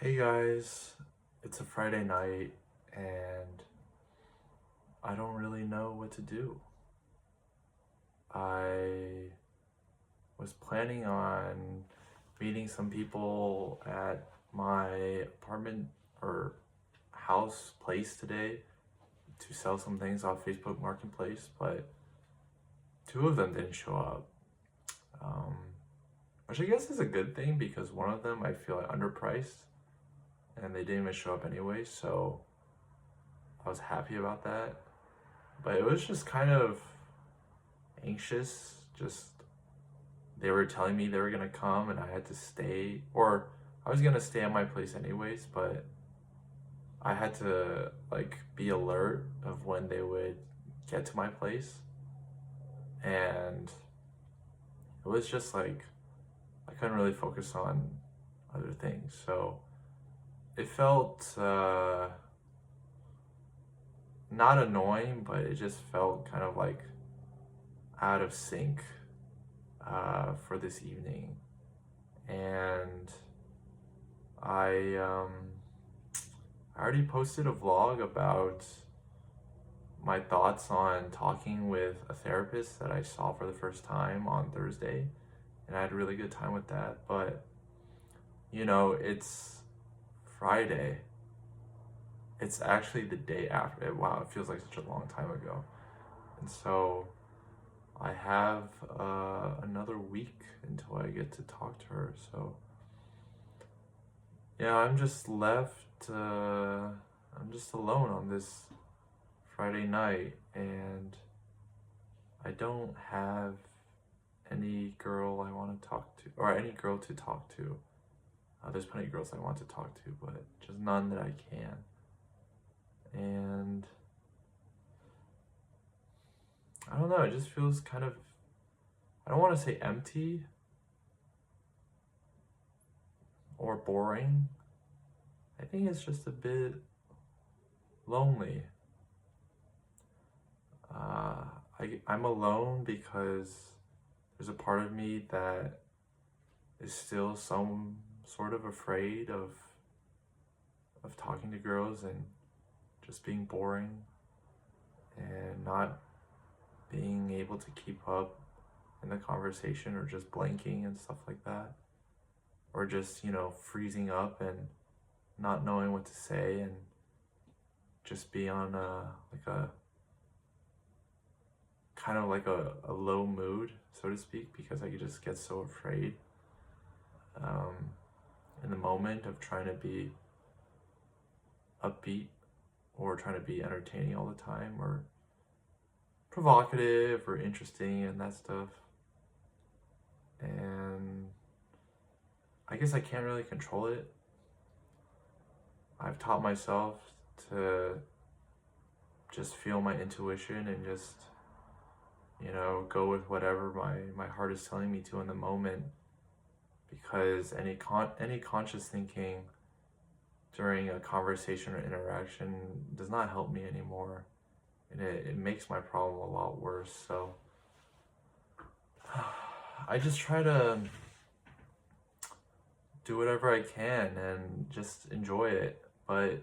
Hey guys, it's a Friday night and I don't really know what to do. I was planning on meeting some people at my apartment or house place today to sell some things off Facebook Marketplace, but two of them didn't show up. Um, which I guess is a good thing because one of them I feel like underpriced and they didn't even show up anyway, so I was happy about that. But it was just kind of anxious. Just they were telling me they were gonna come and I had to stay, or I was gonna stay at my place anyways, but I had to like be alert of when they would get to my place. And it was just like I couldn't really focus on other things. So it felt not annoying, but it just felt kind of like out of sync for this evening. And I I already posted a vlog about my thoughts on talking with a therapist that I saw for the first time on Thursday, and I had a really good time with that. But it's Friday. It's actually the day after. Wow, it feels like such a long time ago. And so I have another week until I get to talk to her. So yeah, I'm just left. I'm just alone on this Friday night, and I don't have any girl I want to talk to, or any girl to talk to. There's plenty of girls I want to talk to, but just none that I can. And I don't know, it just feels kind of, I don't want to say empty or boring. I think it's just a bit lonely. Uh, I'm alone because there's a part of me that is still some sort of afraid of talking to girls and just being boring and not being able to keep up in the conversation, or just blanking and stuff like that, or just freezing up and not knowing what to say, and just be on a kind of like a low mood, so to speak, because I could just get so afraid um, in the moment of trying to be upbeat or trying to be entertaining all the time, or provocative or interesting and that stuff. And I guess I can't really control it. I've taught myself to just feel my intuition and just go with whatever my heart is telling me to in the moment, because any conscious thinking during a conversation or interaction does not help me anymore, and it makes my problem a lot worse. So I just try to do whatever I can and just enjoy it, but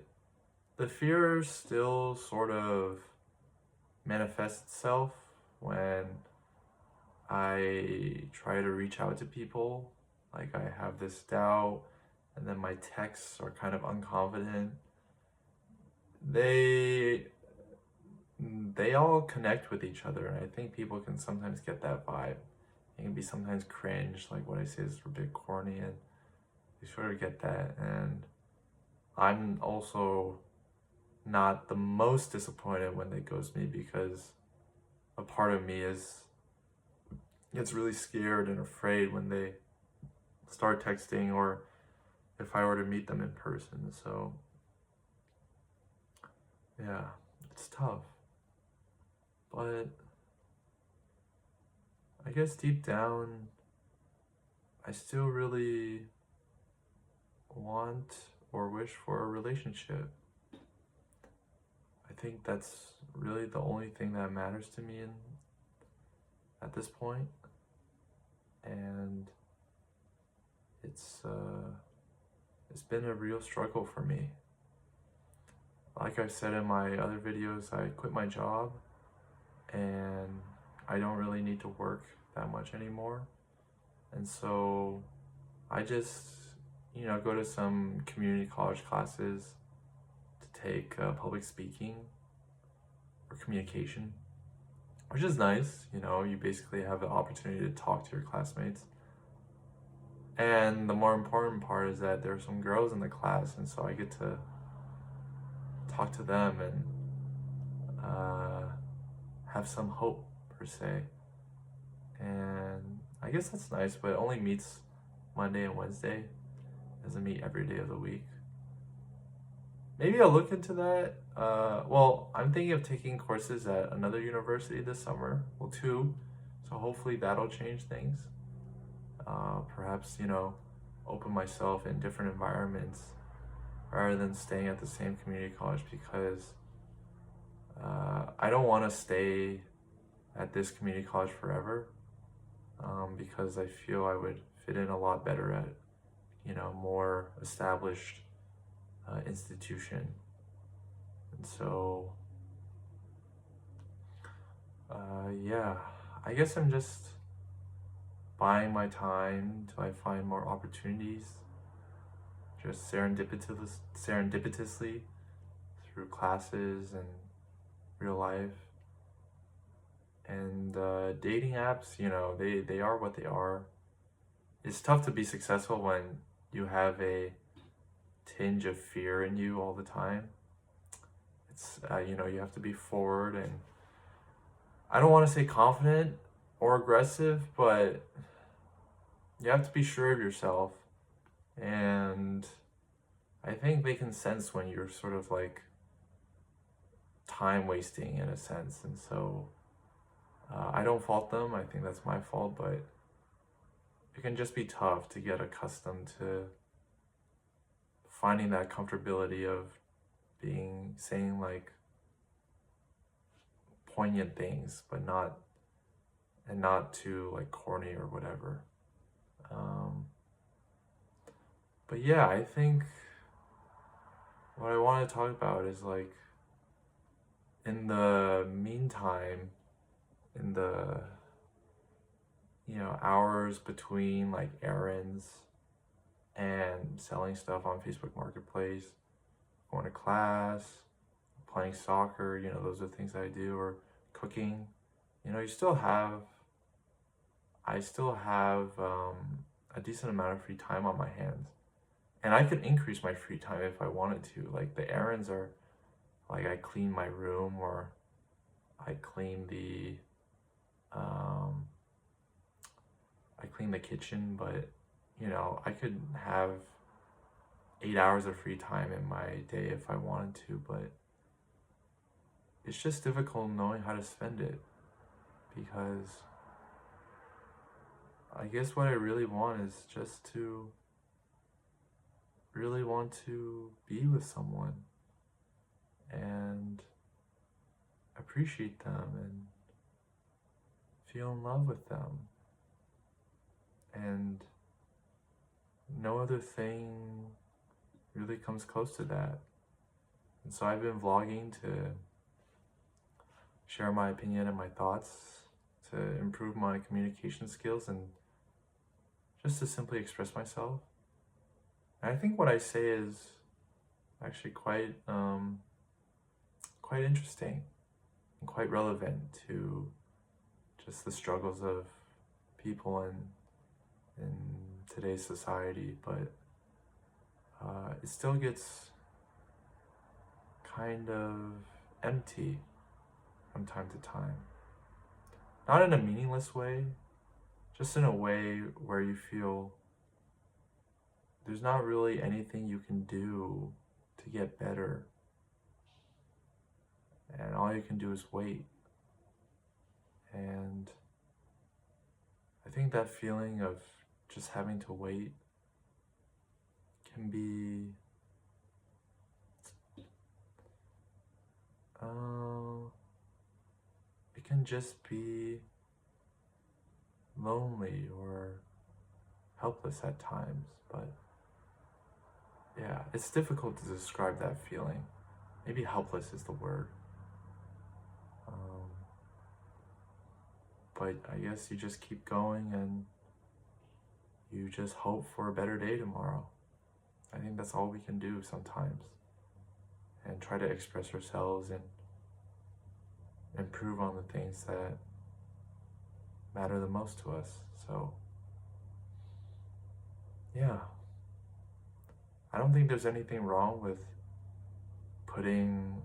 the fear still sort of manifests itself when I try to reach out to people. Like, I have this doubt, and then my texts are kind of unconfident. They they all connect with each other, and I think people can sometimes get that vibe. It can be sometimes cringe, like what I say is a bit corny, and you sort of get that. And I'm also not the most disappointed when they ghost me, because a part of me gets really scared and afraid when they start texting, or if I were to meet them in person. So yeah, it's tough. But I guess deep down, I still really want or wish for a relationship. I think that's really the only thing that matters to me at this point. And it's been a real struggle for me. Like I said in my other videos, I quit my job and I don't really need to work that much anymore. And so I just, go to some community college classes to take public speaking or communication, which is nice. You basically have the opportunity to talk to your classmates. And the more important part is that there are some girls in the class, and so I get to talk to them and have some hope, per se. And I guess that's nice, but it only meets Monday and Wednesday. It doesn't meet every day of the week. Maybe I'll look into that. Well, I'm thinking of taking courses at another university this summer. Well, two. So hopefully that'll change things. Perhaps, open myself in different environments rather than staying at the same community college, because I don't want to stay at this community college forever, because I feel I would fit in a lot better at, more established institution. And so, yeah, I guess I'm just buying my time till I find more opportunities, just serendipitously through classes and real life. And dating apps, they are what they are. It's tough to be successful when you have a tinge of fear in you all the time. It's, you have to be forward, and I don't want to say confident or aggressive, but you have to be sure of yourself. And I think they can sense when you're sort of like time wasting in a sense. And so I don't fault them. I think that's my fault, but it can just be tough to get accustomed to finding that comfortability of saying like poignant things, but not too like corny or whatever. But yeah, I think what I want to talk about is like, in the meantime, in the hours between like errands and selling stuff on Facebook Marketplace, going to class, playing soccer, those are things I do, or cooking, I still have a decent amount of free time on my hands. And I could increase my free time if I wanted to. Like, the errands are like, I clean my room, or I clean the kitchen, but I could have 8 hours of free time in my day if I wanted to, but it's just difficult knowing how to spend it, because I guess what I really want is just to really want to be with someone and appreciate them and feel in love with them. And no other thing really comes close to that. And so I've been vlogging to share my opinion and my thoughts, to improve my communication skills, and just to simply express myself. And I think what I say is actually quite interesting and quite relevant to just the struggles of people in today's society, but it still gets kind of empty from time to time. Not in a meaningless way, just in a way where you feel there's not really anything you can do to get better. And all you can do is wait. And I think that feeling of just having to wait can be it can just be lonely or helpless at times. But yeah, yeah, it's difficult to describe that feeling. Maybe helpless is the word. Um, but I guess you just keep going and you just hope for a better day tomorrow. I think that's all we can do sometimes. And try to express ourselves and improve on the things that matter the most to us. So, yeah, I don't think there's anything wrong with putting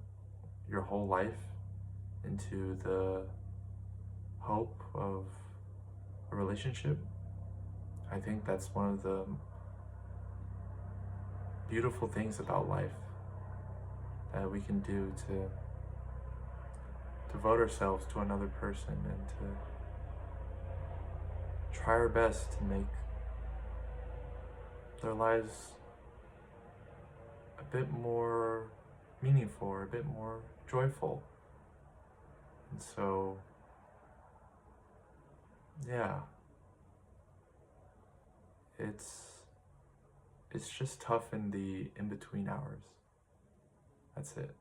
your whole life into the hope of a relationship. I think that's one of the beautiful things about life that we can do to devote ourselves to another person and to try our best to make their lives a bit more meaningful or a bit more joyful. And so, yeah, it's just tough in the in-between hours. That's it.